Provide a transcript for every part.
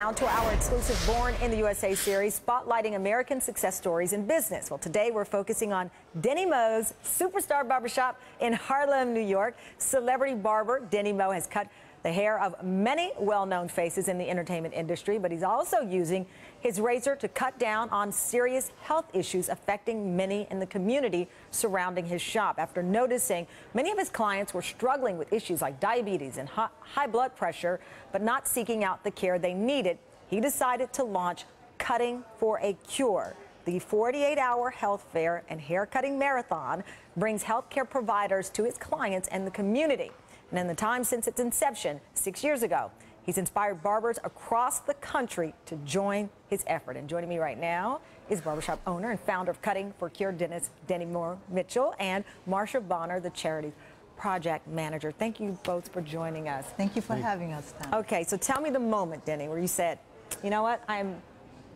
Now to our exclusive Born in the USA series, spotlighting American success stories in business. Well, today we're focusing on Denny Moe's Superstar Barbershop in Harlem, New York. Celebrity barber Denny Moe has cut the hair of many well-known faces in the entertainment industry, but he's also using his razor to cut down on serious health issues affecting many in the community surrounding his shop. After noticing many of his clients were struggling with issues like diabetes and high blood pressure, but not seeking out the care they needed, he decided to launch Cutting for a Cure. The 48-hour health fair and hair-cutting marathon brings healthcare providers to his clients and the community. And in the time since its inception, 6 years ago, he's inspired barbers across the country to join his effort. And joining me right now is barbershop owner and founder of Cutting for Cure, Denny Moe Mitchell, and Marsha Bonner, the charity project manager. Thank you both for joining us. Thank you for having us, Tom. Okay, so tell me the moment, Denny, where you said, you know what, I'm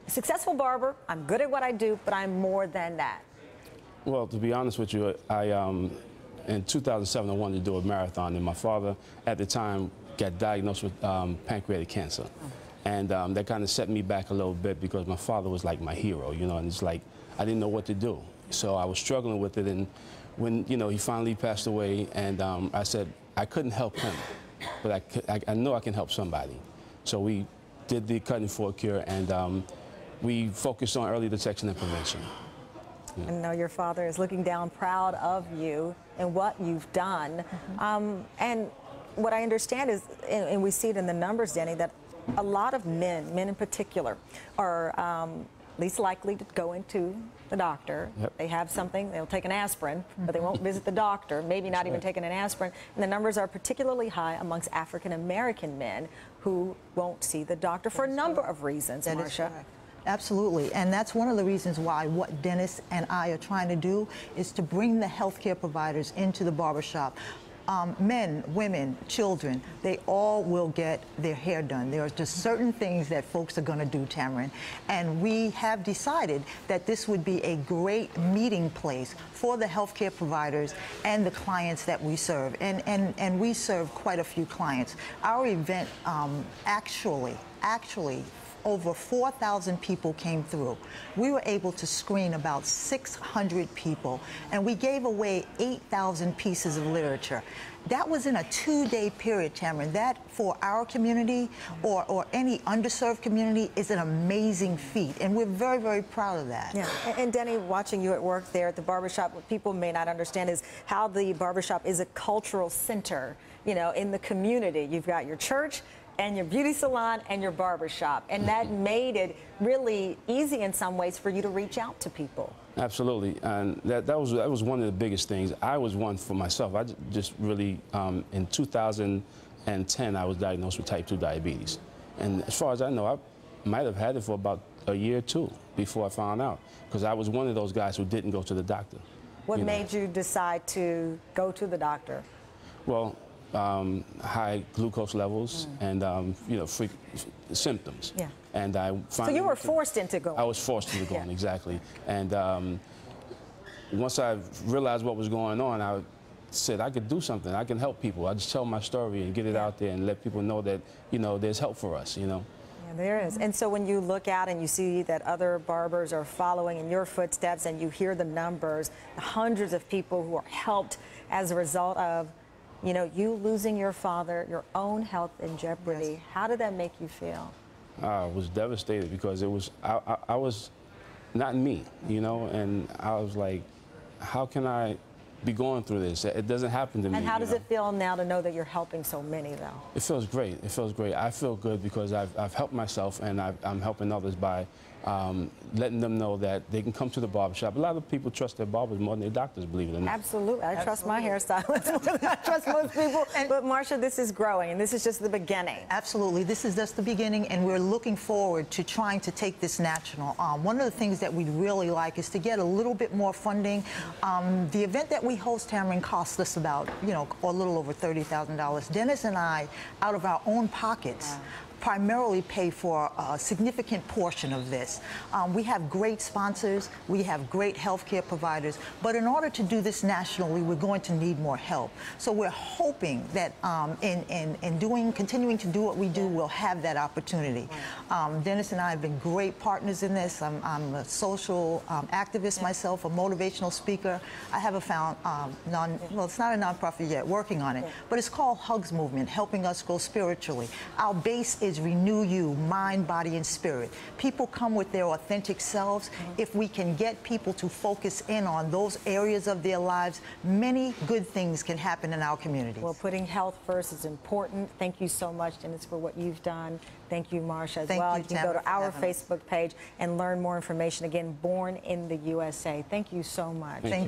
a successful barber, I'm good at what I do, but I'm more than that. Well, to be honest with you, in 2007, I wanted to do a marathon, and my father, at the time, got diagnosed with pancreatic cancer. And that kind of set me back a little bit because my father was like my hero, you know, and it's like I didn't know what to do. So I was struggling with it, and when, you know, he finally passed away, and I said I couldn't help him, but I know I can help somebody. So we did the Cutting for a Cure, and we focused on early detection and prevention. I know your father is looking down proud of you and what you've done. And what I understand is, and we see it in the numbers, Denny, that a lot of men in particular, are least likely to go into the doctor. Yep. They have something, they'll take an aspirin, but they won't visit the doctor, maybe not even taking an aspirin. And the numbers are particularly high amongst African-American men who won't see the doctor for a number of reasons, Marsha. Absolutely, and that's one of the reasons why what Dennis and I are trying to do is to bring the healthcare providers into the barbershop. Men, women, children, they all will get their hair done. There are just certain things that folks are going to do, Tamron, and we have decided that this would be a great meeting place for the healthcare providers and the clients that we serve, and we serve quite a few clients. Our event actually over 4,000 people came through. We were able to screen about 600 people, and we gave away 8,000 pieces of literature. That was in a 2-day period, Tamron. That, for our community or any underserved community, is an amazing feat, and we're very, very proud of that. Yeah, and Denny, watching you at work there at the barbershop, what people may not understand is how the barbershop is a cultural center, you know, in the community. You've got your church, and your beauty salon, and your barbershop. And that made it really easy in some ways for you to reach out to people. Absolutely, and that was one of the biggest things. I was one for myself. I just really, in 2010, I was diagnosed with type 2 diabetes. And as far as I know, I might have had it for about a year or two before I found out, because I was one of those guys who didn't go to the doctor. What made you decide to go to the doctor? Well, high glucose levels and you know, symptoms. Yeah. And I finally. So you were forced into going. I was forced into going, exactly. And once I realized what was going on, I said I could do something. I can help people. I just tell my story and get it out there and let people know that, you know, there's help for us. You know. Yeah, there is. And so when you look out and you see that other barbers are following in your footsteps, and you hear the numbers, the hundreds of people who are helped as a result of, you know, you losing your father, your own health in jeopardy. Yes. How did that make you feel? I was devastated because it was, I was not me, you know, and I was like, how can I be going through this? It doesn't happen to me. And how does it feel now to know that you're helping so many, though? It feels great. It feels great. I feel good because I've helped myself, and I'm helping others by letting them know that they can come to the barbershop. A lot of people trust their barbers more than their doctors, believe it or not. Absolutely. I trust my hairstylist more than I trust most people. But Marsha, this is growing, and this is just the beginning. Absolutely. This is just the beginning, and we're looking forward to trying to take this national. One of the things that we'd really like is to get a little bit more funding. The event that we host, Tamron, costs us about, you know, a little over $30,000. Dennis and I, out of our own pockets, primarily pay for a significant portion of this. We have great sponsors, we have great healthcare providers, but in order to do this nationally, we're going to need more help. So we're hoping that in continuing to do what we do, we'll have that opportunity. Dennis and I have been great partners in this. I'm a social activist myself, a motivational speaker. I have a well, it's not a nonprofit yet, working on it, but it's called Hugs Movement, helping us grow spiritually. Our base is Renew You, mind, body, and spirit. People come with their authentic selves. If we can get people to focus in on those areas of their lives, many good things can happen in our communities. Well, putting health first is important. Thank you so much, Dennis, for what you've done. Thank you, Marsha, as well. You can go to our Facebook page and learn more information. Again, Born in the USA. Thank you so much. Thank you.